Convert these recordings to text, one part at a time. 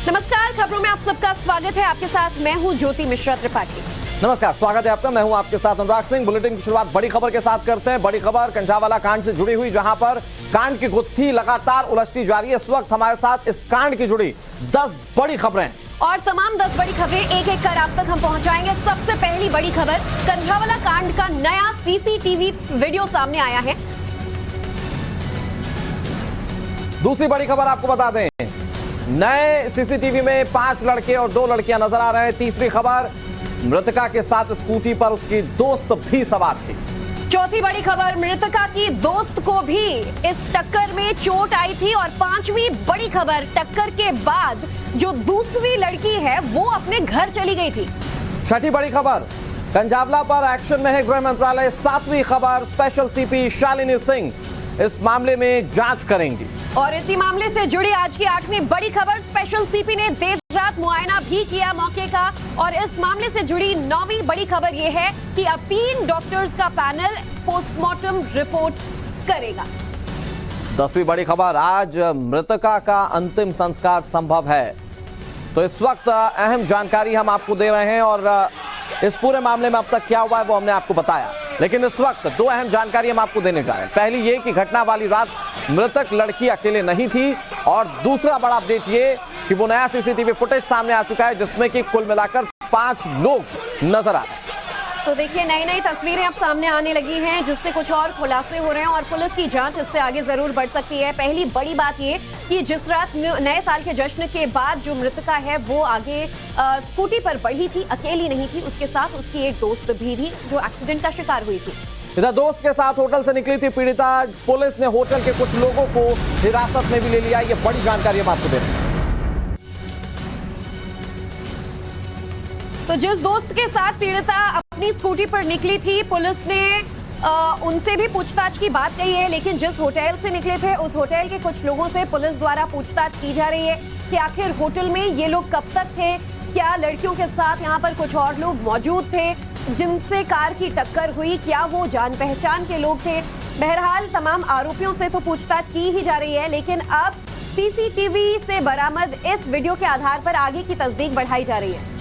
नमस्कार, खबरों में आप सबका स्वागत है। आपके साथ मैं हूं ज्योति मिश्रा त्रिपाठी। नमस्कार, स्वागत है आपका। मैं हूं आपके साथ अनुराग सिंह। बुलेटिन की शुरुआत बड़ी खबर के साथ करते हैं। बड़ी खबर कंझावाला कांड से जुड़ी हुई, जहां पर कांड की गुत्थी लगातार उलझती जा रही है। इस वक्त हमारे साथ इस कांड की जुड़ी 10 बड़ी खबरें और तमाम 10 बड़ी खबरें एक एक कर आप तक हम पहुंचाएंगे। सबसे पहली बड़ी खबर, कंझावाला कांड का नया सीसीटीवी वीडियो सामने आया है। दूसरी बड़ी खबर आपको बता दें, नए सीसीटीवी में 5 लड़के और 2 लड़कियां नजर आ रहे हैं। तीसरी खबर, मृतका के साथ स्कूटी पर उसकी दोस्त भी सवार थी। चौथी बड़ी खबर, मृतका की दोस्त को भी इस टक्कर में चोट आई थी। और पांचवी बड़ी खबर, टक्कर के बाद जो दूसरी लड़की है वो अपने घर चली गई थी। छठी बड़ी खबर, कंझावला पर एक्शन में है गृह मंत्रालय। सातवीं खबर, स्पेशल सीपी शालिनी सिंह इस मामले में जांच करेंगी। और इसी मामले से जुड़ी आज की 8वीं बड़ी खबर, स्पेशल सीपी ने देर रात मुआयना भी किया मौके का। और इस मामले से जुड़ी 9वीं बड़ी खबर यह है कि अब 3 डॉक्टर्स का पैनल पोस्टमार्टम रिपोर्ट करेगा। 10वीं बड़ी खबर, आज मृतका का अंतिम संस्कार संभव है। तो इस वक्त अहम जानकारी हम आपको दे रहे हैं और इस पूरे मामले में अब तक क्या हुआ है वो हमने आपको बताया, लेकिन इस वक्त 2 अहम जानकारी हम आपको देने जा रहे हैं। पहली ये कि घटना वाली रात मृतक लड़की अकेले नहीं थी, और दूसरा बड़ा अपडेट ये कि वो नया सीसीटीवी फुटेज सामने आ चुका है जिसमें कि कुल मिलाकर 5 लोग नजर आ रहे हैं। तो देखिए, नई नई तस्वीरें अब सामने आने लगी हैं जिससे कुछ और खुलासे हो रहे हैं और पुलिस की जांच इससे आगे जरूर बढ़ सकती है। पहली बड़ी बात ये कि जिस रात नए साल के जश्न के बाद जो मृतका है वो आगे स्कूटी पर बढ़ी थी, अकेली नहीं थी, उसके साथ उसकी एक दोस्त भी थी जो एक्सीडेंट का शिकार हुई थी। इधर दोस्त के साथ होटल से निकली थी पीड़िता। पुलिस ने होटल के कुछ लोगों को हिरासत में भी ले लिया। ये बड़ी जानकारी हम आपको दे रहे हैं। तो जिस दोस्त के साथ पीड़िता अपनी स्कूटी पर निकली थी, पुलिस ने उनसे भी पूछताछ की बात कही है, लेकिन जिस होटल से निकले थे उस होटल के कुछ लोगों से पुलिस द्वारा पूछताछ की जा रही है कि आखिर होटल में ये लोग कब तक थे, क्या लड़कियों के साथ यहाँ पर कुछ और लोग मौजूद थे जिनसे कार की टक्कर हुई, क्या वो जान पहचान के लोग थे। बहरहाल तमाम आरोपियों से तो पूछताछ की ही जा रही है, लेकिन अब सीसीटीवी से बरामद इस वीडियो के आधार पर आगे की तस्दीक बढ़ाई जा रही है।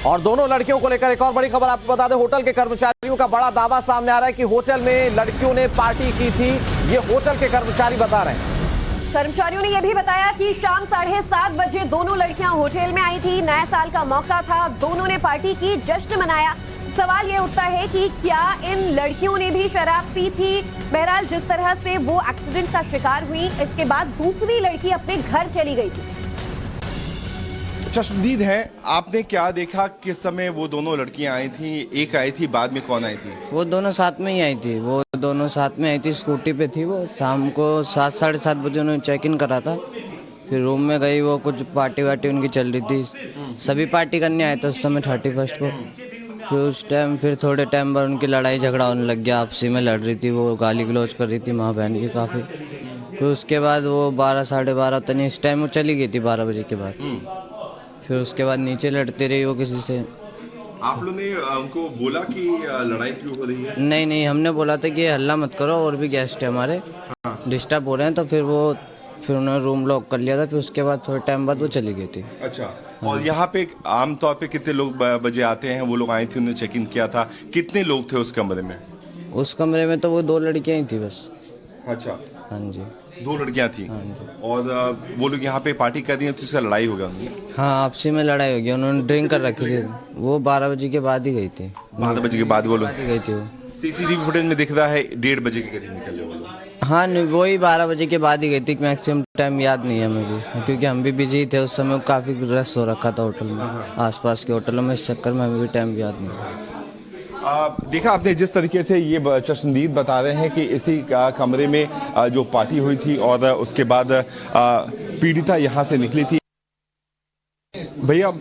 और दोनों लड़कियों को लेकर एक और बड़ी खबर आपको बता दें। होटल के कर्मचारियों का बड़ा दावा सामने आ रहा है कि होटल में लड़कियों ने पार्टी की थी। ये होटल के कर्मचारी बता रहे हैं। कर्मचारियों ने यह भी बताया कि शाम 7:30 बजे दोनों लड़कियां होटल में आई थी। नया साल का मौका था, दोनों ने पार्टी की, जश्न मनाया। सवाल ये उठता है कि क्या इन लड़कियों ने भी शराब पी थी। बहरहाल जिस तरह से वो एक्सीडेंट का शिकार हुई, इसके बाद दूसरी लड़की अपने घर चली गई थी। चश्मदीद है, आपने क्या देखा किस समय वो दोनों लड़कियां आई थी? एक आई थी, बाद में कौन आई थी? वो दोनों साथ में ही आई थी। वो दोनों साथ में आई थी, स्कूटी पे थी। वो शाम को 7 साढ़े 7 बजे उन्होंने चेक इन करा था। फिर रूम में गई, वो कुछ पार्टी वार्टी उनकी चल रही थी। सभी पार्टी करने आए थे उस समय 31 को। फिर उस टाइम फिर थोड़े टाइम बाद उनकी लड़ाई झगड़ा होने लग गया, आपसी में लड़ रही थी, वो गाली गलौज कर रही थी माँ बहन की काफ़ी। फिर उसके बाद वो 12 साढ़े 12 तक इस टाइम वो चली गई थी 12 बजे के बाद। फिर उसके बाद नीचे लड़ती रही वो किसी से। आप लोगों ने उनको बोला कि लड़ाई क्यों हो रही है? नहीं, हमने बोला था कि हल्ला मत करो, और भी गेस्ट है हमारे, डिस्टर्ब हो रहे हैं। तो फिर उन्होंने रूम लॉक कर लिया था। फिर उसके बाद थोड़े टाइम बाद वो चली गई थी। अच्छा, और यहाँ पे आमतौर पे कितने लोग बजे आते हैं? वो लोग आई थी, उन्होंने चेक इन किया था। कितने लोग थे उस कमरे में? उस कमरे में तो वो 2 लड़कियां ही थी बस। अच्छा, हाँ जी, 2 लड़कियां थी। और वो लोग यहाँ पे पार्टी कर रही हैं तो उसका लड़ाई हो गया उनकी? हाँ, आपसी में लड़ाई हो गई। उन्होंने ड्रिंक कर रखी थी। वो 12 बजे के बाद ही गई थी। 12 बजे के बाद वो लोग गई थी वो। सीसीटीवी फुटेज में दिख रहा है 1:30 बजे के करीब निकले वो लोग। हाँ, नहीं, वही 12 बजे के बाद ही गई थी। मैक्सिमम टाइम याद नहीं है हमें भी, क्योंकि हम भी बिजी थे उस समय। काफ़ी रश हो रखा था होटल में, आसपास के होटलों में। इस चक्कर में हमें भी टाइम याद नहीं है। देखा आपने जिस तरीके से ये चश्मदीद बता रहे हैं कि इसी कमरे में जो पार्टी हुई थी और उसके बाद पीड़िता यहाँ से निकली थी। भैया,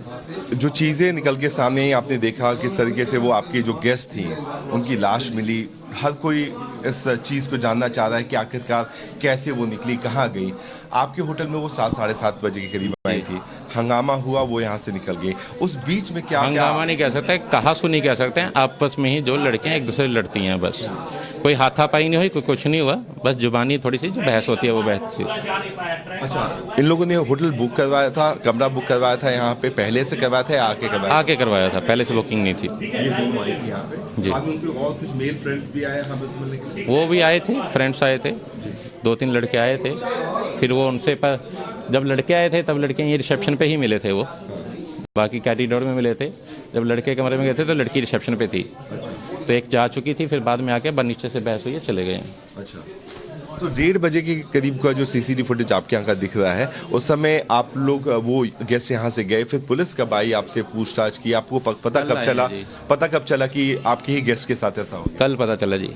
जो चीज़ें निकल के सामने आई, आपने देखा किस तरीके से वो आपकी जो गेस्ट थी उनकी लाश मिली, हर कोई इस चीज़ को जानना चाह रहा है कि आखिरकार कैसे वो निकली, कहाँ गई। आपके होटल में वो 7-7:30 बजे के करीब आई थी, हंगामा हुआ, वो यहाँ से निकल गई। उस बीच में क्या हंगामा नहीं कह सकते, कहासु नहीं कह सकते हैं, आपस में ही जो लड़कियां एक दूसरे लड़ती हैं, बस कोई हाथापाई नहीं हुई, कोई कुछ नहीं हुआ, बस जुबानी थोड़ी सी जो बहस होती है वो बहस थी। अच्छा, इन लोगों ने होटल बुक करवाया था, कमरा बुक करवाया था यहाँ पे, पहले से करवाया था या आके करवाया? आके करवाया था, पहले से बुकिंग नहीं थी। ये दोनों आई थी यहाँ पे जी। बाद में उनके और कुछ मेल फ्रेंड्स भी आए यहाँ पे मिलने के लिए? वो भी आए थे, फ्रेंड्स आए थे, 2-3 लड़के आए थे। फिर वो उनसे जब लड़के आए थे तब लड़के ये रिसेप्शन पे ही मिले थे, वो बाकी कैरिडोर में मिले थे। जब लड़के कमरे में गए थे तो लड़की रिसेप्शन पे थी, तो एक जा चुकी थी, फिर बाद में आके नीचे से बहस हुई, चले गए। अच्छा, तो 1:30 बजे के करीब का जो सीसीटीवी फुटेज आपके यहाँ का दिख रहा है, उस समय आप लोग वो गेस्ट यहाँ से गए, फिर पुलिस कब आई, आपसे पूछताछ की, आपको पता कब चला कि आपके ही गेस्ट के साथ ऐसा हो? कल पता चला जी।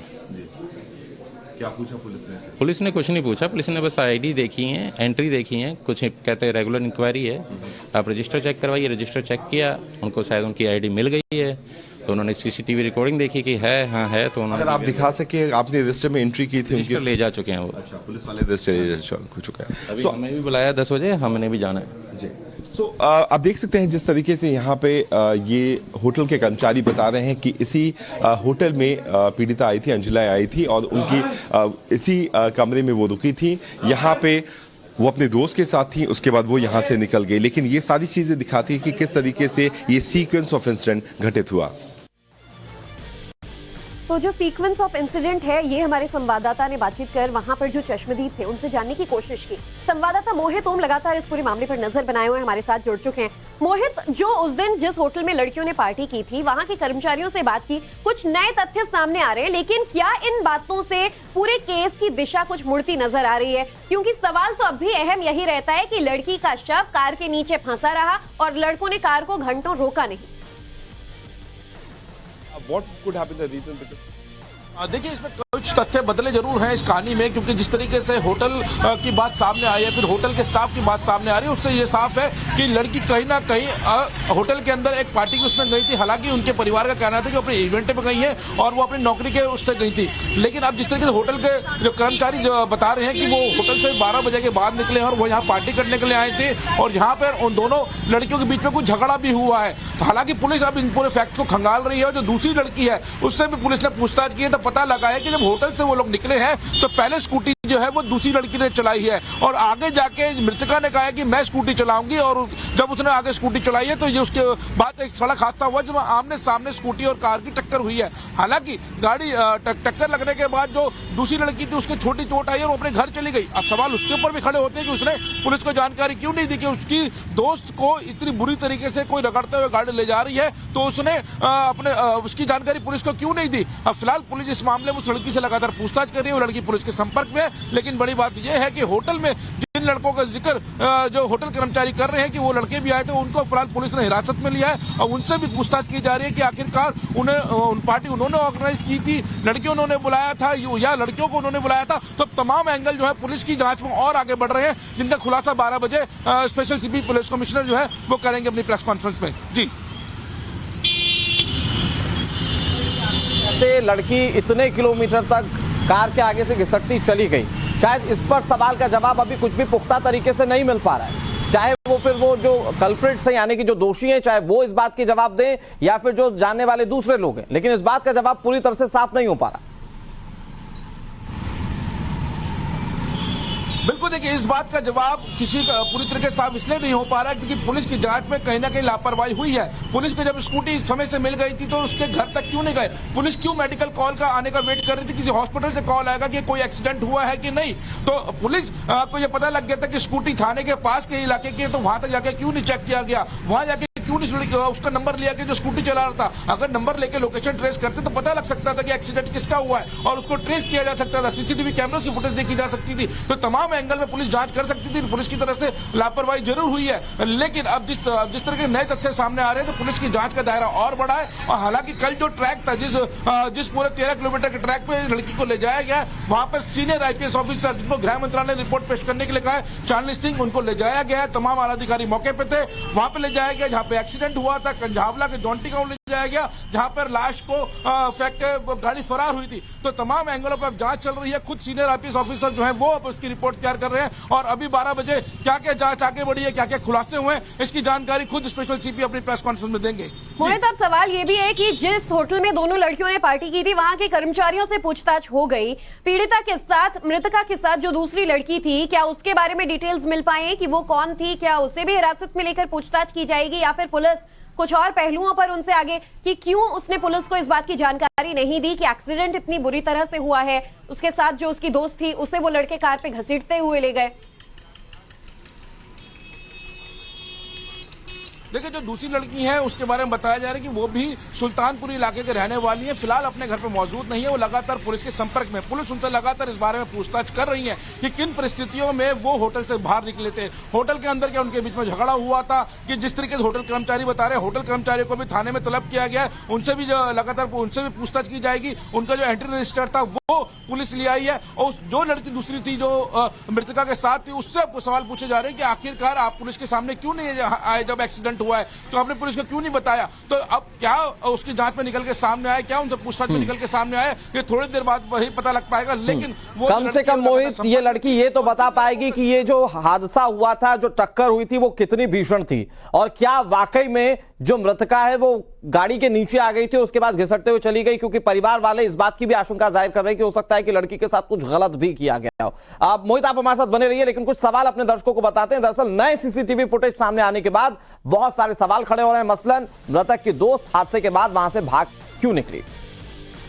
क्या पूछा पुलिस ने? पुलिस ने कुछ नहीं पूछा, पुलिस ने बस आईडी देखी है, एंट्री देखी है, कुछ कहते हैं रेगुलर इंक्वायरी है, आप रजिस्टर चेक करवाइए। रजिस्टर चेक किया, उनको शायद उनकी आईडी मिल गई है, तो उन्होंने सीसीटीवी रिकॉर्डिंग देखी कि है, हाँ है, तो उन्होंने अगर आप दिखा सके, आपने रजिस्टर में एंट्री की थी उनकी? रजिस्टर ले जा चुके हैं वो। अच्छा, पुलिस वाले रजिस्टर ले जा चुका है। अभी हमें भी बुलाया 10 बजे, हमने भी जाना है जी। आप देख सकते हैं जिस तरीके से यहाँ पे ये होटल के कर्मचारी बता रहे हैं कि इसी होटल में पीड़िता आई थी, अंजुला आई थी, और उनकी इसी कमरे में वो रुकी थी। यहाँ पे वो अपने दोस्त के साथ थी, उसके बाद वो यहाँ से निकल गई। लेकिन ये सारी चीजें दिखाती है कि किस तरीके से ये सीक्वेंस ऑफ इंसिडेंट घटित हुआ। तो जो सीक्वेंस ऑफ इंसिडेंट है, ये हमारे संवाददाता ने बातचीत कर वहां पर जो चश्मदीद थे उनसे जानने की कोशिश की। संवाददाता मोहित ओम लगातार इस पूरे मामले पर नजर बनाए हुए हमारे साथ जुड़ चुके हैं। मोहित, जो उस दिन जिस होटल में लड़कियों ने पार्टी की थी, वहां के कर्मचारियों से बात की, कुछ नए तथ्य सामने आ रहे हैं, लेकिन क्या इन बातों से पूरे केस की दिशा कुछ मुड़ती नजर आ रही है? क्योंकि सवाल तो अब भी अहम यही रहता है कि लड़की का शव कार के नीचे फंसा रहा और लड़कों ने कार को घंटों रोका नहीं। What could have been the reason? देखिए, इसमें कुछ तथ्य बदले जरूर हैं इस कहानी में, क्योंकि जिस तरीके से होटल की बात सामने आई है, फिर होटल के स्टाफ की बात सामने आ रही है, उससे ये साफ है कि लड़की कहीं ना कहीं होटल के अंदर एक पार्टी उसमें गई थी। हालांकि उनके परिवार का कहना था कि अपने इवेंट पे गई है और वो अपनी नौकरी के उससे गई थी। लेकिन अब जिस तरीके से होटल के जो कर्मचारी जो बता रहे हैं कि वो होटल से 12 बजे के बाद निकले और वो यहाँ पार्टी करने के लिए आए थे, और यहाँ पर उन दोनों लड़कियों के बीच में कुछ झगड़ा भी हुआ है। हालांकि पुलिस अब इन पूरे फैक्ट को खंगाल रही है, और जो दूसरी लड़की है उससे भी पुलिस ने पूछताछ की है, तो पता लगा है कि जब होटल से वो लोग निकले हैं तो पहले स्कूटी जो है वो दूसरी लड़की ने चलाई है, और आगे जाके मृतका ने कहा है कि मैं स्कूटी चलाऊंगी, और जब उसने आगे स्कूटी चलाई है तो ये उसके बाद एक सड़क हादसा हुआ जिसमें आमने सामने स्कूटी और कार की टक्कर हुई है। हालांकि गाड़ी टक्कर लगने के बाद जो दूसरी लड़की थी उसको छोटी चोट आई और वो अपने घर चली गई। अब सवाल उसके ऊपर भी खड़े होते हैं कि उसने पुलिस को जानकारी क्यों नहीं दी कि उसकी दोस्त को इतनी बुरी तरीके से कोई रगड़ते हुए गाड़ी ले जा रही है, तो उसने उसकी जानकारी पुलिस को क्यों नहीं दी। अब फिलहाल पुलिस इस मामले में उस लड़की से लगातार पूछताछ कर रही है, वो लड़की पुलिस के संपर्क में। लेकिन बड़ी बात यह है कि होटल में जिन लड़कों का जिक्र जो होटल कर्मचारी कर रहे हैं कि वो लड़के भी आए थे, उनको फिलहाल पुलिस ने हिरासत में लिया है, और उनसे भी पूछताछ की जा रही है कि आखिरकार उन्हें पार्टी उन्होंने ऑर्गेनाइज की थी, लड़कियों उन्होंने बुलाया था या लड़कियों को उन्होंने बुलाया था। तो तमाम एंगल जो है पुलिस की जांच में और आगे बढ़ रहे हैं, जिनका खुलासा 12 बजे स्पेशल सीपी पुलिस कमिश्नर जो है वो करेंगे अपनी प्रेस कॉन्फ्रेंस में। जी, से लड़की इतने किलोमीटर तक कार के आगे से घिसटती चली गई, शायद इस पर सवाल का जवाब अभी कुछ भी पुख्ता तरीके से नहीं मिल पा रहा है। चाहे वो फिर वो जो कल्प्रिट्स हैं, यानी कि जो दोषी हैं, चाहे वो इस बात की जवाब दें या फिर जो जानने वाले दूसरे लोग हैं, लेकिन इस बात का जवाब पूरी तरह से साफ नहीं हो पा रहा। बिल्कुल, देखिए, इस बात का जवाब किसी का पूरी तरीके से साफ इसलिए नहीं हो पा रहा है क्योंकि पुलिस की जांच में कहीं ना कहीं लापरवाही हुई है। पुलिस को जब स्कूटी समय से मिल गई थी तो उसके घर तक क्यों नहीं गए? पुलिस क्यों मेडिकल कॉल का आने का वेट कर रही थी? किसी हॉस्पिटल से कॉल आएगा कि कोई एक्सीडेंट हुआ है कि नहीं? तो पुलिस को यह पता लग गया था कि स्कूटी थाने के पास के इलाके की है, तो वहां तक जाके क्यों नहीं चेक किया गया? वहां जाके क्यों नहीं उसका नंबर लिया कि जो स्कूटी चला रहा था? अगर नंबर लेके लोकेशन ट्रेस करते तो पता लग सकता था कि एक्सीडेंट किसका हुआ है और उसको ट्रेस किया जा सकता था, सीसीटीवी कैमरों की फुटेज देखी जा सकती थी, तो तमाम एंगल में पुलिस जांच कर सकती थी। पुलिस की तरफ से लापरवाही जरूर हुई है, लेकिन अब जिस तरह के नए तथ्य सामने आ रहे हैं तो पुलिस की जांच का दायरा और बढ़ा है। और हालांकि कल जो ट्रैक था, जिस पूरे 13 किलोमीटर के ट्रैक पे लड़की को ले जाया गया, वहां पर सीनियर आईपीएस ऑफिसर जिनको गृह मंत्रालय ने रिपोर्ट पेश करने के लिए कहा है, चांदनी सिंह, उनको ले जाया गया है। तमाम आला अधिकारी मौके पे थे, वहां पे ले जाया गया जहां पे एक्सीडेंट हुआ था, कंझावला के जॉन्टी गांव जाया गया जहां पर लाश को फेंक के गाड़ी फरार हुई थी। तो तमाम एंगलों पर जांच चल रही है। खुद सीनियर आईपीएस ऑफिसर जो है वो अब उसकी रिपोर्ट तैयार कर रहे हैं और अभी 12 बजे क्या क्या जांच आगे बढ़ी है, क्या क्या खुलासे हुए हैं, इसकी जानकारी खुद स्पेशल सीपी अपनी प्रेस कॉन्फ्रेंस में देंगे। मोहित, अब सवाल ये भी है कि जिस होटल में दोनों लड़कियों ने पार्टी की थी वहां के कर्मचारियों से पूछताछ हो गई, पीड़िता के साथ, मृतका के साथ जो दूसरी लड़की थी, क्या उसके बारे में डिटेल्स मिल पाए कि वो कौन थी? क्या उसे भी हिरासत में लेकर पूछताछ की जाएगी या फिर पुलिस कुछ और पहलुओं पर उनसे आगे कि क्यों उसने पुलिस को इस बात की जानकारी नहीं दी कि एक्सीडेंट इतनी बुरी तरह से हुआ है, उसके साथ जो उसकी दोस्त थी उसे वो लड़के कार पे घसीटते हुए ले गए? देखिए, जो दूसरी लड़की है उसके बारे में बताया जा रहा है कि वो भी सुल्तानपुरी इलाके के रहने वाली है, फिलहाल अपने घर पे मौजूद नहीं है। वो लगातार पुलिस के संपर्क में, पुलिस उनसे लगातार इस बारे में पूछताछ कर रही है कि किन परिस्थितियों में वो होटल से बाहर निकले थे, होटल के अंदर क्या उनके बीच में झगड़ा हुआ था, कि जिस तरीके से होटल कर्मचारी बता रहे हैं, होटल कर्मचारियों को भी थाने में तलब किया गया है, उनसे भी लगातार उनसे भी पूछताछ की जाएगी। उनका जो एंट्री रजिस्टर था वो पुलिस ले आई है और जो लड़की दूसरी थी जो मृतका के साथ थी उससे सवाल पूछे जा रहे हैं कि आखिरकार आप पुलिस के सामने क्यों नहीं आए जब एक्सीडेंट हुआ है, तो आपने पुलिस को क्यों नहीं बताया? तो अब क्या उसकी जांच में निकल के सामने आया, क्या उनसे पूछताछ में निकल के सामने आया, ये थोड़ी देर बाद वही पता लग पाएगा। लेकिन वो कम से कम मोहित, ये लड़की ये तो बता पाएगी कि ये जो हादसा हुआ था, जो टक्कर हुई थी, वो कितनी भीषण थी और क्या वाकई में जो मृतका है वो गाड़ी के नीचे आ गई थी, उसके बाद घिसटते हुए चली गई, क्योंकि परिवार वाले इस बात की भी आशंका जाहिर कर रहे हैं कि हो सकता है कि लड़की के साथ कुछ गलत भी किया गया हो। आप मोहित, आप हमारे साथ बने रहिए, लेकिन कुछ सवाल अपने दर्शकों को बताते हैं। दरअसल नए सीसीटीवी फुटेज सामने आने के बाद बहुत सारे सवाल खड़े हो रहे हैं। मसलन मृतक की दोस्त हादसे के बाद वहां से भाग क्यों निकली?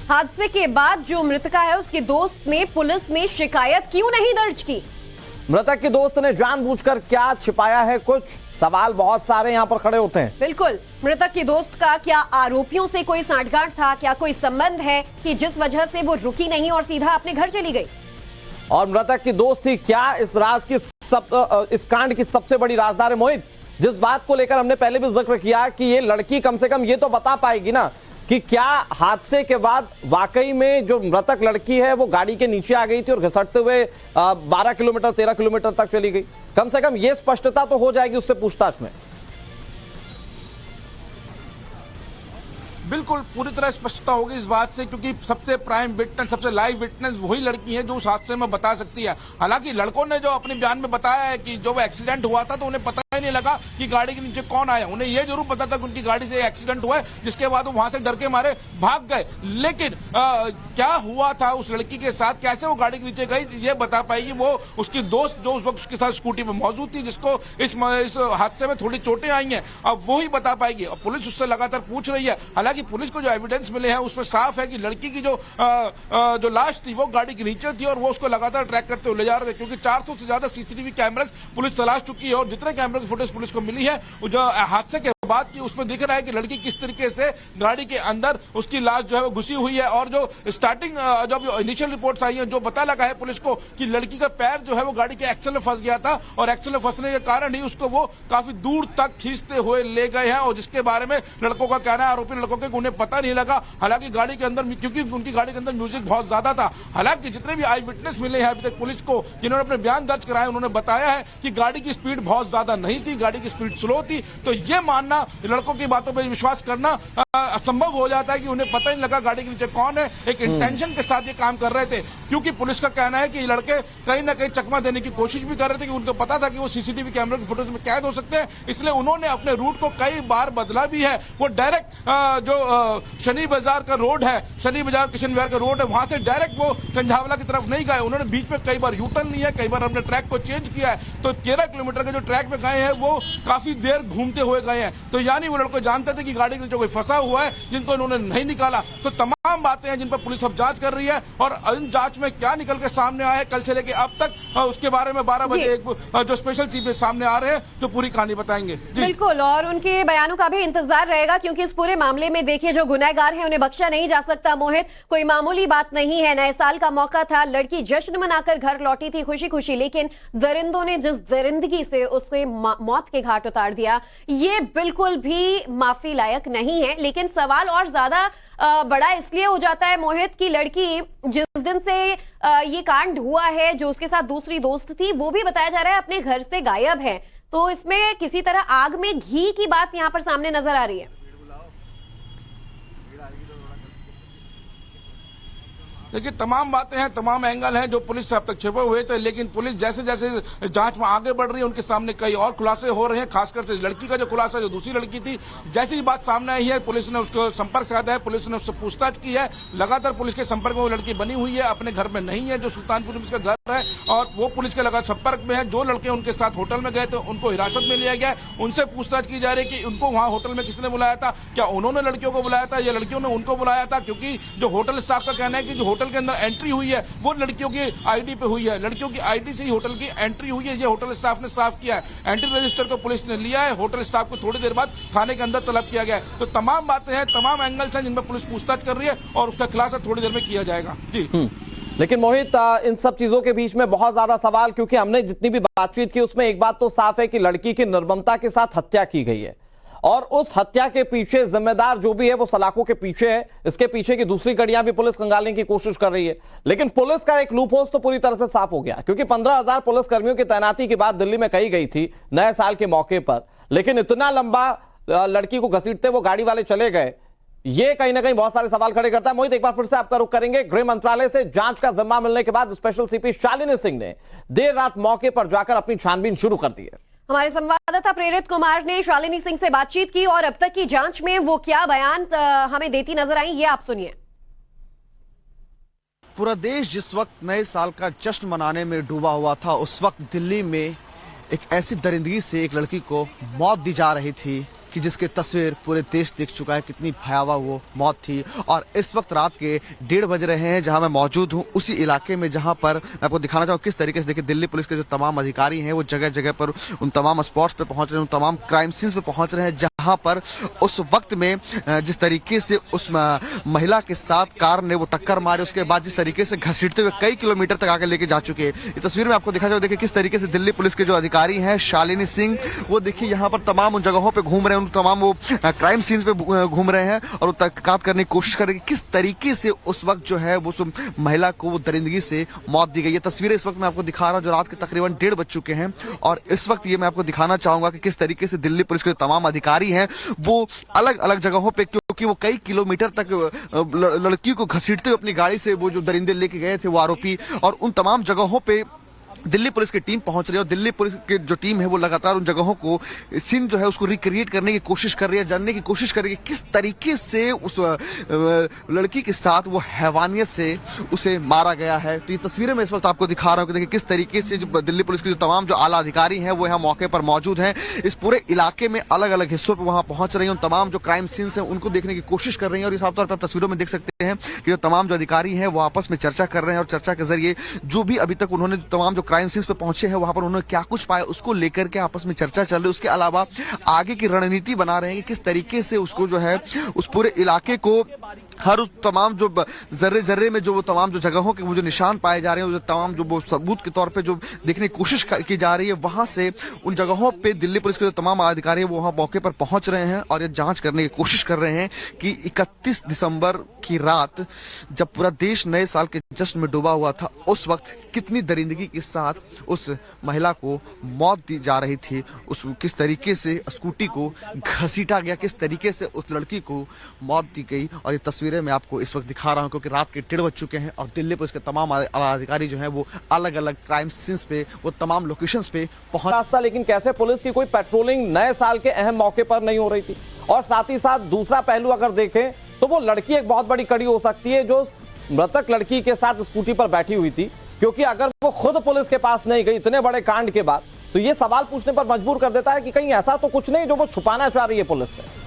हादसे के बाद जो मृतका है उसकी दोस्त ने पुलिस में शिकायत क्यों नहीं दर्ज की? मृतक की दोस्त ने जानबूझकर क्या छिपाया है? कुछ सवाल बहुत सारे यहां पर खड़े होते हैं। बिल्कुल, मृतक की दोस्त का क्या आरोपियों से कोई सांठगांठ था, क्या कोई संबंध है कि जिस वजह से वो रुकी नहीं और सीधा अपने घर चली गई? और मृतक की दोस्त थी क्या इस राज की इस कांड की सबसे बड़ी राजदार है? मोहित, जिस बात को लेकर हमने पहले भी जिक्र किया कि ये लड़की कम से कम ये तो बता पाएगी ना कि क्या हादसे के बाद वाकई में जो मृतक लड़की है वो गाड़ी के नीचे आ गई थी और घसटते हुए 12 किलोमीटर 13 किलोमीटर तक चली गई? कम से कम ये स्पष्टता तो हो जाएगी उससे पूछताछ में। बिल्कुल पूरी तरह स्पष्टता होगी इस बात से, क्योंकि सबसे प्राइम विटनेस, सबसे लाइव विटनेस वही लड़की है जो उस हादसे में बता सकती है। हालांकि लड़कों ने जो अपने बयान में बताया है कि जो वो एक्सीडेंट हुआ था तो उन्हें पता ही नहीं लगा कि गाड़ी के नीचे कौन आया। उन्हें यह जरूर पता था कि उनकी गाड़ी से एक्सीडेंट हुआ है, जिसके बाद वो वहां से डर के मारे भाग गए। लेकिन क्या हुआ था उस लड़की के साथ, कैसे वो गाड़ी के नीचे गई, ये बता पाएगी वो उसकी दोस्त जो उस वक्त उसके साथ स्कूटी में मौजूद थी, जिसको इस हादसे में थोड़ी चोटें आई हैं, अब वो ही बता पाएगी। और पुलिस उससे लगातार पूछ रही है। हालांकि पुलिस को जो एविडेंस मिले हैं उसमें साफ है कि लड़की की जो लाश थी वो गाड़ी के नीचे थी और वो उसको लगातार ट्रैक करते हुए ले जा रहे थे, क्योंकि 400 से ज्यादा सीसीटीवी कैमरास पुलिस तलाश चुकी है और जितने कैमरे की फुटेज पुलिस को मिली है जो हादसे के बाद की, उसमें दिख रहा है कि लड़की किस तरीके से गाड़ी के अंदर उसकी लाश जो है वो घुसी हुई है। और जो स्टार्टिंग जब इनिशियल रिपोर्ट्स आई है, जो पता लगा है पुलिस को कि लड़की का पैर जो है वो गाड़ी के एक्सल में फंस गया था और एक्सल में फंसने के कारण ही उसको वो काफी दूर तक खींचते हुए ले गए हैं, और जिसके बारे में लड़कों का कहना है, आरोपी लड़कों के, उन्हें पता नहीं लगा। हालांकि गाड़ी के अंदर, क्योंकि उनकी गाड़ी के अंदर म्यूजिक बहुत ज्यादा था। हालांकि जितने भी आई विटनेस मिले हैं अभी तक पुलिस को, जिन्होंने अपने बयान दर्ज कराए, उन्होंने बताया है कि गाड़ी की स्पीड बहुत ज्यादा नहीं थी, गाड़ी की स्पीड स्लो थी। तो ये मानना, लड़कों की बातों पर विश्वास करना असंभव हो जाता है कि उन्हें पता ही नहीं लगा गाड़ी के नीचे कौन है। एक इंटेंशन के साथ ये काम कर रहे थे, क्योंकि पुलिस का कहना है कि लड़के कहीं ना कहीं चकमा देने की कोशिश भी कर रहे थे, कि उनको पता था कि वो सीसीटीवी कैमरे की फुटेज में कैद हो सकते हैं, इसलिए उन्होंने अपने रूट को कई बार बदला भी है। वो डायरेक्ट जो शनि बाजार का रोड है, शनि बाजार किशन विहार का रोड है, वहां से डायरेक्ट वो कंझावला की तरफ नहीं गए। उन्होंने बीच में कई बार यूटर्न लिया, कई बार अपने ट्रैक को चेंज किया है। तो 13 किलोमीटर के जो ट्रैक पे गए हैं वो काफी देर घूमते हुए गए हैं। तो यानी वो लड़के जानते थे कि गाड़ी के नीचे कोई फंसा हुआ है, जिनको इन्होंने नहीं निकाला। तो तमाम बातें हैं जिन पर पुलिस अब जांच कर रही है, और इन जांच में क्या निकल के सामने आया है कल से लेके अब तक, उसके बारे में 12 बजे एक जो स्पेशल चीफ सामने आ रहे हैं जो पूरी कहानी बताएंगे। बिल्कुल, और उनके बयानों का भी इंतजार रहेगा, क्योंकि इस पूरे मामले में देखिए जो गुनहगार हैं उन्हें बख्शा नहीं जा सकता। मोहित, कोई मामूली बात नहीं है, नए साल का मौका था, लड़की जश्न मनाकर घर लौटी थी खुशी खुशी, लेकिन दरिंदों ने जिस दरिंदगी से उसके मौत के घाट उतार दिया, ये बिल्कुल भी माफी लायक नहीं है। लेकिन सवाल और ज्यादा बड़ा इसलिए हो जाता है मोहित की लड़की जिस दिन से ये कांड हुआ है, जो उसके साथ दूसरी दोस्त थी, वो भी बताया जा रहा है अपने घर से गायब है। तो इसमें किसी तरह आग में घी की बात यहां पर सामने नजर आ रही है। देखिए तमाम बातें हैं, तमाम एंगल हैं जो पुलिस से अब तक छिपे हुए थे, लेकिन पुलिस जैसे जैसे जांच में आगे बढ़ रही है उनके सामने कई और खुलासे हो रहे हैं। खासकर से लड़की का जो खुलासा, जो दूसरी लड़की थी, जैसी ही बात सामने आई है पुलिस ने उसको संपर्क साधा है, पुलिस ने उससे पूछताछ की है। लगातार पुलिस के संपर्क में वो लड़की बनी हुई है, अपने घर में नहीं है जो सुल्तानपुर में उसका घर है, और वो पुलिस के लगातार संपर्क में है। जो लड़के उनके साथ होटल में गए थे उनको हिरासत में लिया गया है, उनसे पूछताछ की जा रही है कि उनको वहां होटल में किसने बुलाया था, क्या उन्होंने लड़कियों को बुलाया था या लड़कियों ने उनको बुलाया था। क्योंकि जो होटल स्टाफ का कहना है कि जो होटल के अंदर एंट्री हुई है वो लड़कियों की आईडी पे हुई है, लड़कियों की आईडी से ही होटल की एंट्री हुई है, ये होटल स्टाफ ने साफ किया है। एंट्री रजिस्टर को पुलिस ने लिया है, होटल स्टाफ को थोड़ी देर बाद थाने के अंदर तलब किया गया है। तो तमाम बातें हैं, तमाम एंगल्स हैं जिनमें पुलिस पूछताछ कर रही है और उसका खुलासा थोड़ी देर में किया जाएगा। जी लेकिन मोहित, इन सब चीजों के बीच में बहुत ज्यादा सवाल, क्योंकि हमने जितनी भी बातचीत की उसमें एक बात तो साफ है कि लड़की की निर्ममता के साथ हत्या की गई है, और उस हत्या के पीछे जिम्मेदार जो भी है वो सलाखों के पीछे है। इसके पीछे की दूसरी कड़ियां भी पुलिस खंगालने की कोशिश कर रही है, लेकिन पुलिस का एक लूप होल्स तो पूरी तरह से साफ हो गया, क्योंकि 15,000 पुलिस कर्मियों की तैनाती की बात दिल्ली में कही गई थी नए साल के मौके पर, लेकिन इतना लंबा लड़की को घसीटते वो गाड़ी वाले चले गए, ये कहीं ना कहीं बहुत सारे सवाल खड़े करता है। मोहित, एक बार फिर से आपका रुख करेंगे। गृह मंत्रालय से जांच का जिम्मा मिलने के बाद स्पेशल सीपी शालिनी सिंह ने देर रात मौके पर जाकर अपनी छानबीन शुरू कर दी है। हमारे संवाददाता प्रेरित कुमार ने शालिनी सिंह से बातचीत की और अब तक की जांच में वो क्या बयान हमें देती नजर आई, ये आप सुनिए। पूरा देश जिस वक्त नए साल का जश्न मनाने में डूबा हुआ था, उस वक्त दिल्ली में एक ऐसी दरिंदगी से एक लड़की को मौत दी जा रही थी कि जिसकी तस्वीर पूरे देश देख चुका है, कितनी भयावह वो मौत थी। और इस वक्त रात के 1:30 बज रहे हैं जहां मैं मौजूद हूं, उसी इलाके में जहां पर मैं आपको दिखाना चाहूँ किस तरीके से देखिए दिल्ली पुलिस के जो तमाम अधिकारी हैं वो जगह जगह पर उन तमाम स्पॉट्स पे पहुंच रहे हैं, उन तमाम क्राइम सीन्स पे पहुंच रहे हैं, जहां पर उस वक्त में जिस तरीके से उस महिला के साथ कार ने वो टक्कर मारी, उसके बाद जिस तरीके से घसीटते हुए कई किलोमीटर तक आगे लेके जा चुके हैं। ये तस्वीर में आपको दिखा जाओ, देखिए किस तरीके से दिल्ली पुलिस के जो अधिकारी हैं शालिनी सिंह, वो देखिए यहाँ पर तमाम उन जगहों पे घूम रहे हैं, उन तमाम वो क्राइम सीन्स पे घूम रहे हैं और तहकीकात करने की कोशिश कर रहे हैं किस तरीके से उस वक्त जो है वो महिला को वो दरिंदगी से मौत दी गई है। तस्वीरें इस वक्त मैं आपको दिखा रहा हूँ जो रात के तकरीबन 1:30 बज चुके हैं, और इस वक्त ये मैं आपको दिखाना चाहूंगा कि किस तरीके से दिल्ली पुलिस के तमाम अधिकारी हैं वो अलग अलग जगहों पे, क्योंकि वो कई किलोमीटर तक लड़की को घसीटते हुए अपनी गाड़ी से वो जो दरिंदे लेके गए थे वो आरोपी, और उन तमाम जगहों पे दिल्ली पुलिस की टीम पहुंच रही है। और दिल्ली पुलिस की जो टीम है वो लगातार उन जगहों को सीन जो है उसको रिक्रिएट करने की कोशिश कर रही है, जानने की कोशिश कर रही है किस तरीके से उस लड़की के साथ वो हैवानियत से उसे मारा गया है। तो ये तस्वीरें मैं इस वक्त आपको दिखा रहा हूँ कि देखिए किस तरीके से जो दिल्ली पुलिस के जो तमाम जो आला अधिकारी हैं वो यहाँ मौके पर मौजूद हैं, इस पूरे इलाके में अलग अलग हिस्सों पर वहाँ पहुंच रही हैं, उन तमाम जो क्राइम सीन्स हैं उनको देखने की कोशिश कर रही हैं। और इस तौर पर तस्वीरों में देख सकते हैं कि जो तमाम जो अधिकारी हैं वो आपस में चर्चा कर रहे हैं, और चर्चा के जरिए जो भी अभी तक उन्होंने तमाम जो क्राइम सीन्स पे पहुंचे हैं वहां पर उन्होंने क्या कुछ पाया उसको लेकर के आपस में चर्चा चल रही है। उसके अलावा आगे की रणनीति बना रहे हैं कि किस तरीके से उसको जो है उस पूरे इलाके को हर उस तमाम जो जर्रे जर्रे में जो वो तमाम जो जगहों के वो जो निशान पाए जा रहे हैं, जो तमाम जो वो सबूत के तौर पे जो देखने की कोशिश की जा रही है, वहां से उन जगहों पे दिल्ली पुलिस के जो तमाम अधिकारी वो वहां मौके पर पहुंच रहे हैं और ये जांच करने की कोशिश कर रहे हैं कि 31 दिसंबर की रात जब पूरा देश नए साल के जश्न में डूबा हुआ था, उस वक्त कितनी दरिंदगी के साथ उस महिला को मौत दी जा रही थी, उस किस तरीके से स्कूटी को घसीटा गया, किस तरीके से उस लड़की को मौत दी गई। और ये तस्वीरें मैं आपको इस वक्त दिखा रहा हूं क्योंकि रात के 1:30 बज चुके हैं और दिल्ली पुलिस के तमाम अधिकारी जो हैं वो अलग अलग क्राइम सीन्स पे, वो तमाम लोकेशंस पे पहुंच रास्ता। लेकिन कैसे पुलिस की कोई पेट्रोलिंग नए साल के अहम मौके पर नहीं हो रही थी? और साथ ही साथ दूसरा पहलू अगर देखें तो वो लड़की एक बहुत बड़ी कड़ी हो सकती है जो मृतक लड़की के साथ स्कूटी पर बैठी हुई थी, क्योंकि अगर वो खुद पुलिस के पास नहीं गई इतने बड़े कांड के बाद तो ये सवाल पूछने पर मजबूर कर देता है कि कहीं ऐसा तो कुछ नहीं जो वो छुपाना चाह रही है पुलिस से।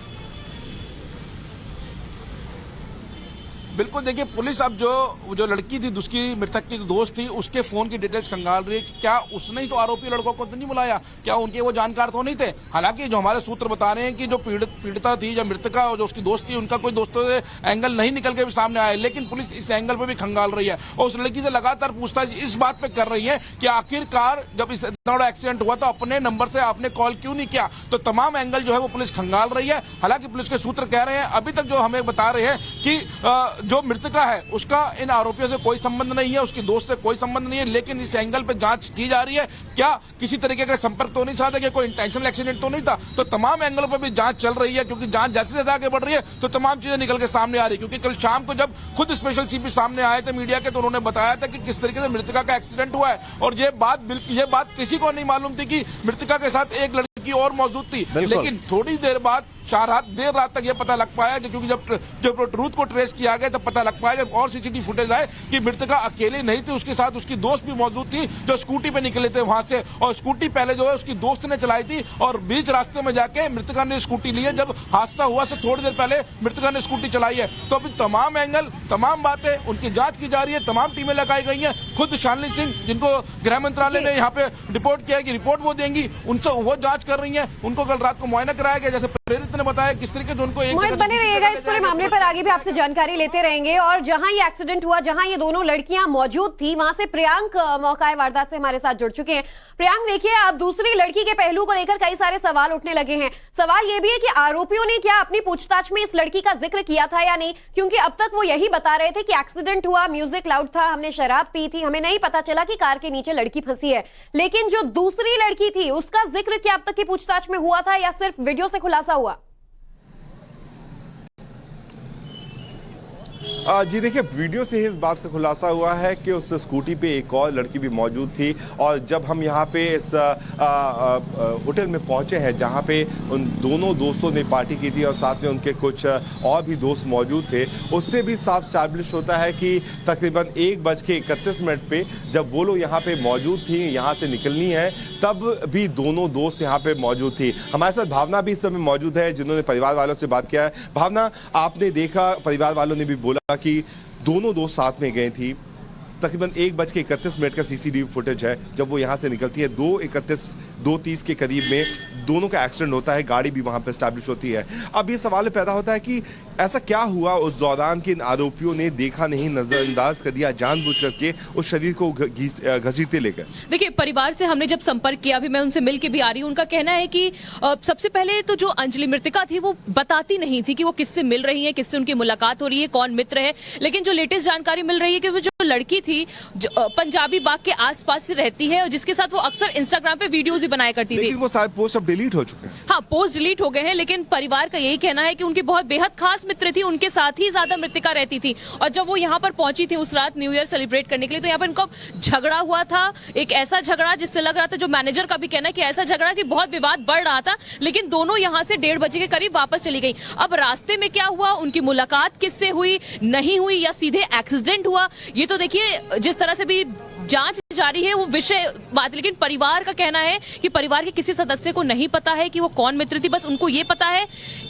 बिल्कुल, देखिए पुलिस अब जो लड़की थी, दूसरी मृतक की जो दोस्त थी, उसके फोन की डिटेल्स खंगाल रही है कि क्या उसने ही तो आरोपी लड़कों को तो नहीं बुलाया, क्या उनके वो जानकार तो नहीं थे। हालांकि जो हमारे सूत्र बता रहे हैं कि जो पीड़िता थी, जो मृतका और जो उसकी दोस्त थी, उनका कोई दोस्तों से एंगल नहीं निकल के भी सामने आया, लेकिन पुलिस इस एंगल पर भी खंगाल रही है और उस लड़की से लगातार पूछताछ इस बात पे कर रही है कि आखिरकार जब इस इतना बड़ा एक्सीडेंट हुआ तो अपने नंबर से आपने कॉल क्यों नहीं किया। तो तमाम एंगल जो है वो पुलिस खंगाल रही है। हालांकि पुलिस के सूत्र कह रहे हैं, अभी तक जो हमें बता रहे हैं कि जो मृतका है उसका इन आरोपियों से कोई संबंध नहीं है, उसकी दोस्त से कोई संबंध नहीं है, लेकिन इस एंगल पे जांच की जा रही है क्या किसी तरीके का संपर्क तो नहीं साधा, कि कोई इंटेंशनल एक्सीडेंट तो नहीं था। तो तमाम एंगलों पर भी जांच चल रही है, क्योंकि जांच जैसे जैसे आगे बढ़ रही है तो तमाम चीजें निकल के सामने आ रही है। क्योंकि कल शाम को जब खुद स्पेशल सीपी सामने आए थे मीडिया के, तो उन्होंने बताया था कि किस तरीके से मृतका का एक्सीडेंट हुआ है, और ये बात किसी को नहीं मालूम थी कि मृतका के साथ एक लड़की और मौजूद थी। लेकिन थोड़ी देर बाद देर रात तक ये पता लग पाया, क्योंकि जब ट्रूथ को ट्रेस किया गया तब पता लग पाया, जब और सीसीटीवी फुटेज आए, कि मृतका अकेले नहीं थी, उसके साथ उसकी दोस्त भी मौजूद थी जो स्कूटी पे निकले थे वहां से। और स्कूटी पहले जो है उसकी दोस्त ने चलाई थी, और बीच रास्ते में जाके मृतका ने स्कूटी ली है। जब हादसा हुआ से थोड़ी देर पहले मृतका ने स्कूटी चलाई है। तो अभी तमाम एंगल, तमाम बातें, उनकी जांच की जा रही है, तमाम टीमें लगाई गई हैं। खुद शालिनी सिंह, जिनको गृह मंत्रालय ने यहाँ पे रिपोर्ट किया है कि रिपोर्ट वो देंगी, उनसे वो जांच कर रही है। उनको कल रात को मुआयना कराया गया, जैसे प्रेरित ने बताया, किस तरीके से उनको एक मोहित बने रहिएगा, इस पूरे मामले पर आगे भी आपसे जानकारी लेते रहेंगे। और जहां ये एक्सीडेंट हुआ, जहां ये दोनों लड़कियां मौजूद थी, वहां से प्रियांक मौका वारदात से हमारे साथ जुड़ चुके हैं। प्रियांक, देखिए, अब दूसरी लड़की के पहलू को लेकर कई सारे सवाल उठने लगे हैं। सवाल ये भी है कि आरोपियों ने क्या अपनी पूछताछ में इस लड़की का जिक्र किया था या नहीं, क्योंकि अब तक वो यही बता रहे थे कि एक्सीडेंट हुआ, म्यूजिक लाउड था, हमने शराब पी थी, हमें नहीं पता चला कि कार के नीचे लड़की फंसी है। लेकिन जो दूसरी लड़की थी उसका जिक्र क्या अब तक की पूछताछ में हुआ था, या सिर्फ वीडियो से खुलासा हुआ? जी देखिए, वीडियो से ही इस बात का खुलासा हुआ है कि उस स्कूटी पे एक और लड़की भी मौजूद थी। और जब हम यहाँ पे इस होटल में पहुँचे हैं जहाँ पे उन दोनों दोस्तों ने पार्टी की थी और साथ में उनके कुछ और भी दोस्त मौजूद थे, उससे भी साफ स्टैब्लिश होता है कि तकरीबन 1:31 पे जब वो लोग यहाँ पे मौजूद थी, यहाँ से निकलनी है, तब भी दोनों दोस्त यहाँ पे मौजूद थी। हमारे साथ भावना भी इस समय मौजूद है, जिन्होंने परिवार वालों से बात किया है। भावना, आपने देखा, परिवार वालों ने भी बोला कि दोनों दोस्त साथ में गए थी। तकरीबन 1:31 का सीसीटीवी फुटेज है जब वो यहाँ से निकलती है। 2:30 के करीब में दोनों का एक्सीडेंट होता है, गाड़ी भी वहाँ पे एस्टैब्लिश होती है। अब ये सवाल पैदा होता है कि ऐसा क्या हुआ उस दौरान कि इन आरोपियों ने देखा नहीं, नजरअंदाज कर दिया, जानबूझ करके उस शरीर को घसीटते लेकर। देखिए, परिवार से हमने जब संपर्क किया, अभी मैं उनसे मिल के भी आ रही हूँ, उनका कहना है कि सबसे पहले तो जो अंजलि मृतका थी वो बताती नहीं थी कि वो किससे मिल रही है, किससे उनकी मुलाकात हो रही है, कौन मित्र है। लेकिन जो लेटेस्ट जानकारी मिल रही है कि वो जो लड़की थी जो पंजाबी बाग के आसपास से रहती है और जिसके साथ वो अक्सर इंस्टाग्राम पे वीडियोस भी बनाया करती थी। लेकिन वो सारे पोस्ट अब डिलीट हो चुके हैं। हाँ, पोस्ट डिलीट हो गए हैं, लेकिन परिवार का यही कहना है कि उनकी बहुत बेहद खास मित्र थी, उनके साथ ही ज्यादा मृतिका रहती थी। और जब वो यहाँ पर पहुंची थी उस रात न्यू ईयर सेलिब्रेट करने के लिए, तो यहाँ पर उनका झगड़ा हुआ था, एक ऐसा झगड़ा जिससे लग रहा था, जो मैनेजर का भी कहना है कि ऐसा झगड़ा कि बहुत विवाद बढ़ रहा था। लेकिन दोनों यहाँ से 1:30 बजे के करीब वापस चली गई। अब रास्ते में क्या हुआ, उनकी मुलाकात किससे हुई, नहीं हुई, या सीधे एक्सीडेंट हुआ, ये तो देखिए जिस तरह से भी जांच जारी है वो विषय बात। लेकिन परिवार का कहना है कि परिवार के किसी सदस्य को नहीं पता है कि वो कौन मित्र थी, बस उनको ये पता है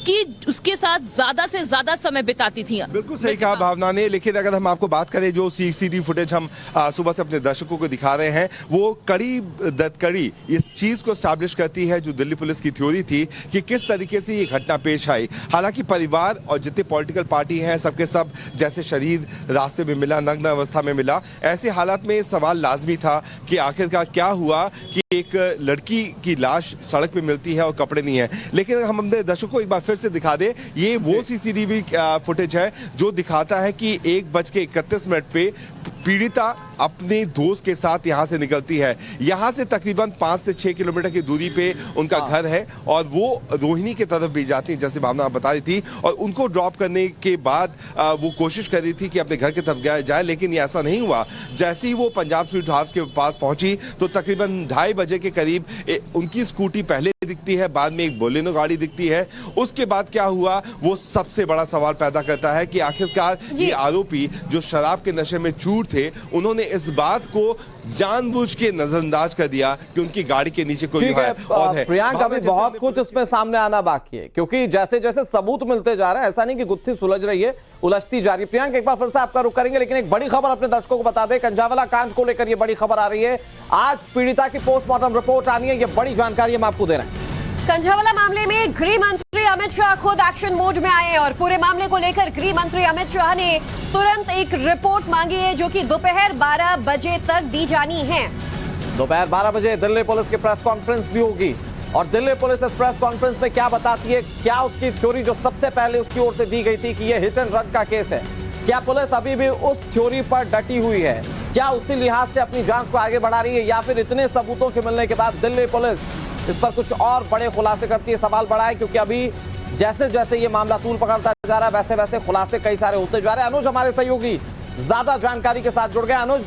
कि उसके साथ ज्यादा से ज्यादा समय बिताती थी। बिल्कुल सही कहा भावना ने। लेकिन अगर हम आपको बात करें, जो सीसीटीवी फुटेज हम सुबह से अपने दर्शकों को दिखा रहे हैं, वो कड़ी इस चीज को स्टैब्लिश करती है जो दिल्ली पुलिस की थ्योरी थी कि किस तरीके से ये घटना पेश आई। हालांकि परिवार और जितने पॉलिटिकल पार्टी हैं सबके सब जैसे शरीर रास्ते में मिला, नग्न अवस्था में मिला, ऐसे हालात में सवाल लाजमी था कि आखिरकार क्या हुआ कि एक लड़की की लाश सड़क पे मिलती है और कपड़े नहीं है। लेकिन हम अपने दर्शकों को एक बार फिर से दिखा दे, ये वो सीसीटीवी फुटेज है जो दिखाता है कि 1:31 पे पीड़िता अपने दोस्त के साथ यहां से निकलती है। यहां से तकरीबन 5 से 6 किलोमीटर की दूरी पे उनका घर है और वो रोहिणी की तरफ भी जाती है, जैसे भावना बता रही थी। और उनको ड्रॉप करने के बाद वो कोशिश कर रही थी कि अपने घर की तरफ जाए, लेकिन ये ऐसा नहीं हुआ। जैसे ही वो पंजाब स्वीट हाउस के पास पहुंची तो तकरीबन 2:30 बजे के करीब उनकी स्कूटी पहले दिखती है, बाद में एक बोलेनो गाड़ी दिखती है। उसके बाद क्या हुआ, वो सबसे बड़ा सवाल पैदा करता है कि आखिरकार ये आरोपी जो शराब के नशे में चूर थे, उन्होंने इस बात को जानबूझ के नजरअंदाज कर दिया कि उनकी गाड़ी के नीचे कोई है। और प्रियांका, अभी बहुत कुछ इसमें सामने आना बाकी है, क्योंकि जैसे जैसे सबूत मिलते जा रहे हैं, ऐसा नहीं कि गुत्थी सुलझ रही है, उलझती जा रही है। प्रियांका, एक बार फिर से आपका रुख करेंगे, लेकिन एक बड़ी खबर अपने दर्शकों को बता दें। कंझावला कांड को लेकर ये बड़ी खबर आ रही है। आज पीड़िता की पोस्टमार्टम रिपोर्ट आनी है, ये बड़ी जानकारी हम आपको दे रहे हैं। कंझावला मामले में गृह मंत्री अमित शाह खुद एक्शन मोड में आए और पूरे मामले को लेकर गृह मंत्री अमित शाह ने तुरंत एक रिपोर्ट मांगी है, जो कि दोपहर 12 बजे तक दी जानी है। दोपहर 12 बजे दिल्ली पुलिस की प्रेस कॉन्फ्रेंस भी होगी और दिल्ली पुलिस इस प्रेस कॉन्फ्रेंस में क्या बताती है, क्या उसकी थ्योरी जो सबसे पहले उसकी ओर से दी गई थी कि यह हिट एंड रन का केस है, क्या पुलिस अभी भी उस थ्योरी पर डटी हुई है? क्या उसी लिहाज से अपनी जांच को आगे बढ़ा रही है, या फिर इतने सबूतों के मिलने के बाद दिल्ली पुलिस इस पर कुछ और बड़े खुलासे करती है? सवाल बड़ा है, क्योंकि अभी जैसे जैसे ये मामला तूल पकड़ता जा रहा है वैसे वैसे खुलासे कई सारे होते जा रहे हैं। अनुज हमारे सहयोगी ज्यादा जानकारी के साथ जुड़ गए। अनुज,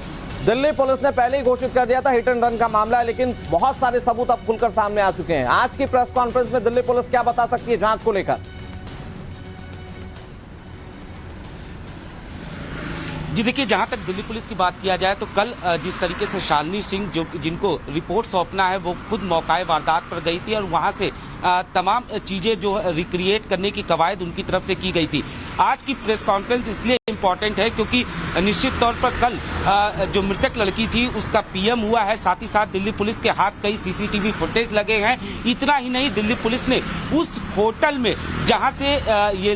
दिल्ली पुलिस ने पहले ही घोषित कर दिया था हिट एंड रन का मामला है, लेकिन बहुत सारे सबूत अब खुलकर सामने आ चुके हैं। आज की प्रेस कॉन्फ्रेंस में दिल्ली पुलिस क्या बता सकती है जांच को लेकर? जी देखिए, जहां तक दिल्ली पुलिस की बात किया जाए तो कल जिस तरीके से शालिनी सिंह जिनको रिपोर्ट सौंपना है वो खुद मौकाए वारदात पर गई थी और वहां से तमाम चीजें जो रिक्रिएट करने की कवायद उनकी तरफ से की गई थी। आज की प्रेस कॉन्फ्रेंस इसलिए इम्पोर्टेंट है क्योंकि निश्चित तौर पर कल जो मृतक लड़की थी उसका पीएम हुआ है, साथ ही साथ दिल्ली पुलिस के हाथ कई सीसीटीवी फुटेज लगे हैं। इतना ही नहीं, दिल्ली पुलिस ने उस होटल में जहां से ये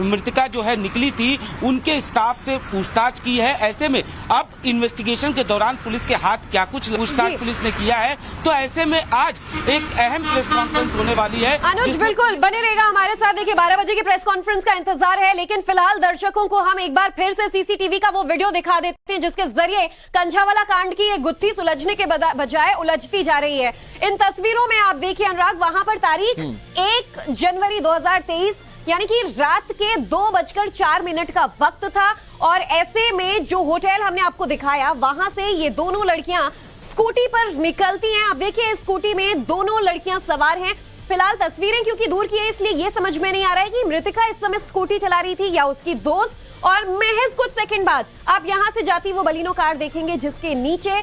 मृतका जो है निकली थी उनके स्टाफ से पूछताछ की है। ऐसे में अब इन्वेस्टिगेशन के दौरान पुलिस के हाथ क्या कुछ पूछताछ पुलिस ने किया है, तो ऐसे में आज एक अहम प्रेस कॉन्फ्रेंस होने वाली है। अनुज बिल्कुल बने रहेगा हमारे साथ। देखिए 12 बजे की प्रेस कॉन्फ्रेंस का इंतजार है, लेकिन फिलहाल दर्शकों को हम एक बार फिर से सीसीटीवी का वो वीडियो दिखा देते हैं जिसके जरिए कंझावाला कांड की ये गुत्थी सुलझने के बजाय उलझती जा रही है। इन तस्वीरों में आप देखिए अनुराग, वहां पर तारीख 1 जनवरी 2023 यानी कि रात के 2:04 का वक्त था, और ऐसे में जो होटल हमने आपको दिखाया वहां से ये दोनों लड़कियां स्कूटी पर निकलती हैं। आप देखिए स्कूटी में दोनों लड़कियां सवार हैं। फिलहाल तस्वीरें क्योंकि दूर की है इसलिए ये समझ में नहीं आ रहा है कि मृतका इस समय स्कूटी चला रही थी या उसकी दोस्त, और महज कुछ सेकंड बाद आप यहां से जाती वो बलिनो कार देखेंगे जिसके नीचे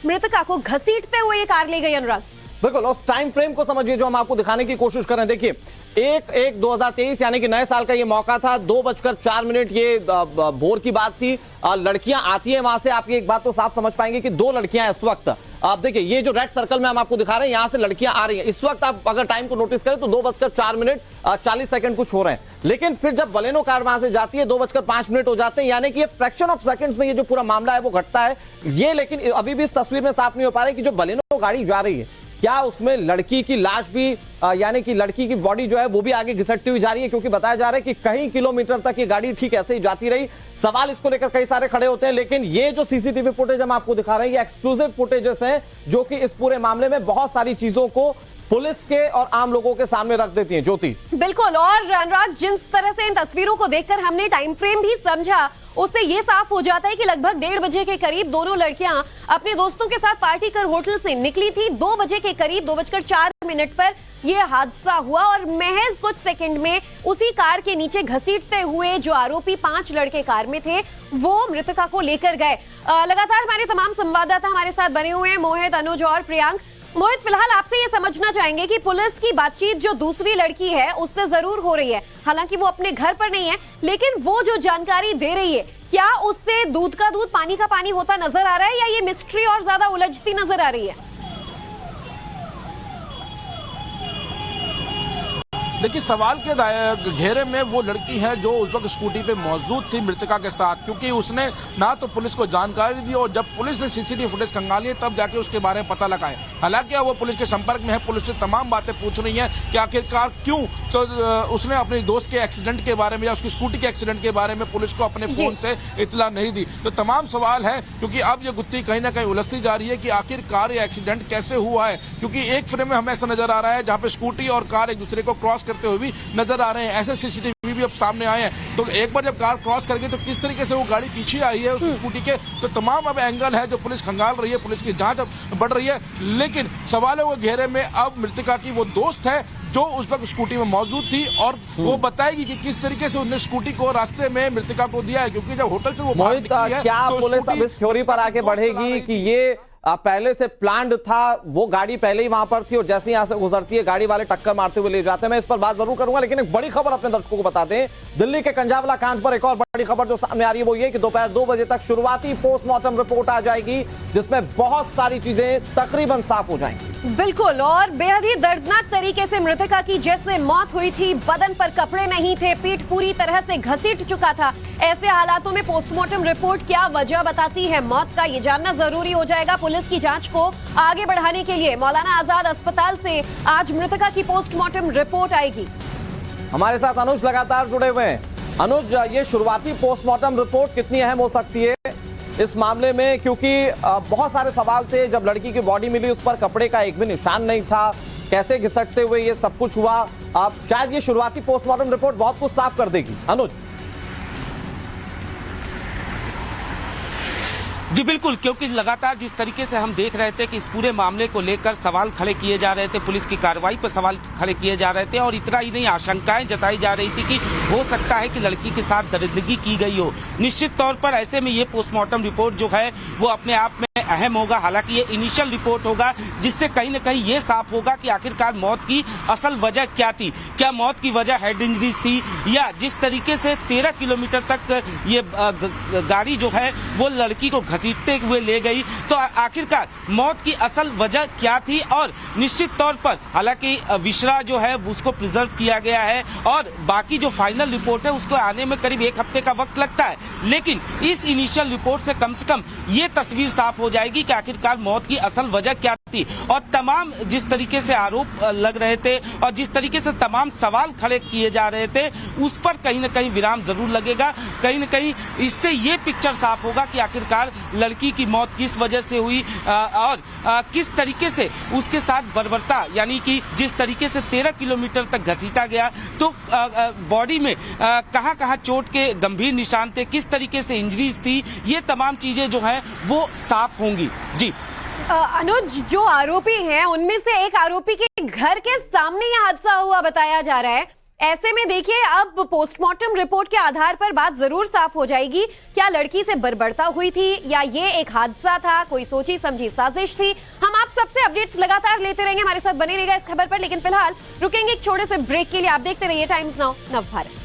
मृतका को घसीटते हुए ये कार ले गई। अनुराग बिल्कुल, उस टाइम फ्रेम को समझिए जो हम आपको दिखाने की कोशिश कर रहे हैं। देखिए 1/1/2023 यानी कि नए साल का ये मौका था। 2:04 ये भोर की बात थी। लड़कियां आती है वहां से। आप एक बात तो साफ समझ पाएंगे कि 2 लड़कियां इस वक्त, आप देखिए ये जो रेड सर्कल में हम आपको दिखा रहे हैं यहां से लड़कियां आ रही हैं। इस वक्त आप अगर टाइम को नोटिस करें तो 2:04 कुछ हो रहे हैं, लेकिन फिर जब बलेनो कार वहां से जाती है 2:05 हो जाते हैं, यानी कि ये फ्रैक्शन ऑफ सेकंड्स में ये जो पूरा मामला है वो घटता है ये। लेकिन अभी भी इस तस्वीर में साफ नहीं हो पा रहा है कि जो बलेनो गाड़ी जा रही है क्या उसमें लड़की की लाश भी यानी कि लड़की की बॉडी जो है वो भी आगे घिसटती हुई जा रही है, क्योंकि बताया जा रहा है कि कई किलोमीटर तक ये गाड़ी ठीक ऐसे ही जाती रही। सवाल इसको लेकर कई सारे खड़े होते हैं, लेकिन ये जो सीसीटीवी फुटेज हम आपको दिखा रहे हैं ये एक्सक्लूसिव फुटेजेस हैं जो कि इस पूरे मामले में बहुत सारी चीजों को पुलिस के और आम लोगों के सामने रख देती हैं। ज्योति बिल्कुल, और अनुराग जिस तरह से इन तस्वीरों को देखकर हमने टाइम फ्रेम भी समझा उससे ये साफ हो जाता है कि लगभग 1:30 बजे के करीब दोनों लड़कियां अपने दोस्तों के साथ पार्टी कर होटल से निकली थी। 2 बजे के करीब 2:04 पर यह हादसा हुआ, और महज कुछ सेकंड में उसी कार के नीचे घसीटते हुए जो आरोपी 5 लड़के कार में थे वो मृतका को लेकर गए। लगातार हमारे तमाम संवाददाता हमारे साथ बने हुए हैं, मोहित, अनुज और प्रियांक। मोहित, फिलहाल आपसे ये समझना चाहेंगे कि पुलिस की बातचीत जो दूसरी लड़की है उससे जरूर हो रही है, हालांकि वो अपने घर पर नहीं है, लेकिन वो जो जानकारी दे रही है क्या उससे दूध का दूध पानी का पानी होता नजर आ रहा है, या ये मिस्ट्री और ज्यादा उलझती नजर आ रही है? देखिए सवाल के घेरे में वो लड़की है जो उस वक्त स्कूटी पे मौजूद थी मृतका के साथ, क्योंकि उसने ना तो पुलिस को जानकारी दी और जब पुलिस ने सीसीटीवी फुटेज खंगाली तब जाके उसके बारे में पता लगाए। हालांकि वो पुलिस के संपर्क में है, पुलिस से तमाम बातें पूछ रही है कि आखिरकार क्यों तो उसने अपने दोस्त के एक्सीडेंट के बारे में या उसकी स्कूटी के एक्सीडेंट के बारे में पुलिस को अपने फोन से इतला नहीं दी। तो तमाम सवाल है, क्योंकि अब ये गुत्थी कहीं ना कहीं उलझती जा रही है कि आखिरकार ये एक्सीडेंट कैसे हुआ है, क्योंकि एक फ्रेम में हमें ऐसा नजर आ रहा है जहाँ पे स्कूटी और कार एक दूसरे को क्रॉस करते हुए भी नजर आ रहे हैं। ऐसे सीसीटीवी भी अब सामने आए हैं। तो एक बार जब कार क्रॉस कर गई तो किस तरीके से वो गाड़ी पीछे आई है उस स्कूटी के, तो तमाम अब एंगल है जो पुलिस खंगाल रही है, पुलिस की जांच अब बढ़ रही है। लेकिन सवालों के घेरे में अब मृतका की वो दोस्त है जो उस वक्त स्कूटी में मौजूद थी, और वो बताएगी कि किस तरीके से उसने स्कूटी को रास्ते में मृतका को दिया है, क्योंकि जब होटल से वो बाहर निकली है क्या तो पुलिस अब इस थ्योरी पर आगे बढ़ेगी कि ये पहले से प्लान्ड था, वो गाड़ी पहले ही वहां पर थी और जैसे यहां से गुजरती है गाड़ी वाले टक्कर मारते हुए ले जाते हैं? मैं इस पर बात जरूर करूंगा, लेकिन एक बड़ी खबर अपने दर्शकों को बताते हैं। दिल्ली के कंझावाला कांड पर एक और बड़ी खबर जो सामने आ रही है वो ये कि दोपहर 2 बजे तक शुरुआती पोस्टमार्टम रिपोर्ट आ जाएगी जिसमें बहुत सारी चीजें तकरीबन साफ हो जाएंगी। बिल्कुल, और बेहद ही दर्दनाक तरीके से मृतका की जैसे मौत हुई थी, बदन पर कपड़े नहीं थे, पीठ पूरी तरह से घसीट चुका था। ऐसे हालातों में पोस्टमार्टम रिपोर्ट क्या वजह बताती है मौत का, ये जानना जरूरी हो जाएगा। पुलिस की जांच को आगे बढ़ाने के लिए मौलाना आजाद अस्पताल से आज मृतका की पोस्टमार्टम रिपोर्ट आएगी। हमारे साथ अनुज लगातार जुड़े हुए हैं। अनुज, ये शुरुआती पोस्टमार्टम रिपोर्ट कितनी अहम हो सकती है इस मामले में, क्योंकि बहुत सारे सवाल थे। जब लड़की की बॉडी मिली उस पर कपड़े का एक भी निशान नहीं था, कैसे घिसटते हुए ये सब कुछ हुआ। अब शायद ये शुरुआती पोस्टमार्टम रिपोर्ट बहुत कुछ साफ कर देगी। अनुज जी बिल्कुल, क्योंकि लगातार जिस तरीके से हम देख रहे थे कि इस पूरे मामले को लेकर सवाल खड़े किए जा रहे थे, पुलिस की कार्रवाई पर सवाल खड़े किए जा रहे थे और इतना ही नहीं, आशंकाएं जताई जा रही थी कि हो सकता है कि लड़की के साथ दरिंदगी की गई हो। निश्चित तौर पर ऐसे में ये पोस्टमार्टम रिपोर्ट जो है वो अपने आप में अहम होगा। हालांकि ये इनिशियल रिपोर्ट होगा जिससे कहीं न कहीं ये साफ होगा कि आखिरकार मौत की असल वजह क्या थी। क्या मौत की वजह हेड इंजरीज थी, या जिस तरीके से 13 किलोमीटर तक ये गाड़ी जो है वो लड़की को घसीटते हुए ले गई, तो आखिरकार मौत की असल वजह क्या थी। और निश्चित तौर पर हालांकि विश्रा जो है उसको प्रिजर्व किया गया है और बाकी जो फाइनल रिपोर्ट है उसको आने में करीब 1 हफ्ते का वक्त लगता है, लेकिन इस इनिशियल रिपोर्ट से कम ये तस्वीर साफ हो जाएगी कि आखिरकार मौत की असल वजह क्या थी। और तमाम जिस तरीके से आरोप लग रहे थे और जिस तरीके से तमाम सवाल खड़े किए जा रहे थे उस पर कहीं न कहीं विराम जरूर लगेगा। कहीं न कहीं इससे ये पिक्चर साफ होगा कि आखिरकार लड़की की मौत किस वजह से हुई और किस तरीके से उसके साथ बर्बरता, यानी कि जिस तरीके से 13 किलोमीटर तक घसीटा गया, तो बॉडी में कहां-कहां चोट के गंभीर निशान थे, किस तरीके से इंजरीज थी, ये तमाम चीजें जो हैं वो साफ होंगी। जी अनुज, जो आरोपी हैं उनमें से एक आरोपी के घर के सामने यह हादसा हुआ बताया जा रहा है। ऐसे में देखिए, अब पोस्टमार्टम रिपोर्ट के आधार पर बात जरूर साफ हो जाएगी। क्या लड़की से बर्बरता हुई थी या ये एक हादसा था, कोई सोची समझी साजिश थी। हम आप सबसे अपडेट्स लगातार लेते रहेंगे, हमारे साथ बने रहेगा इस खबर पर। लेकिन फिलहाल रुकेंगे एक छोटे से ब्रेक के लिए। आप देखते रहिए टाइम्स नाउ नवभारत।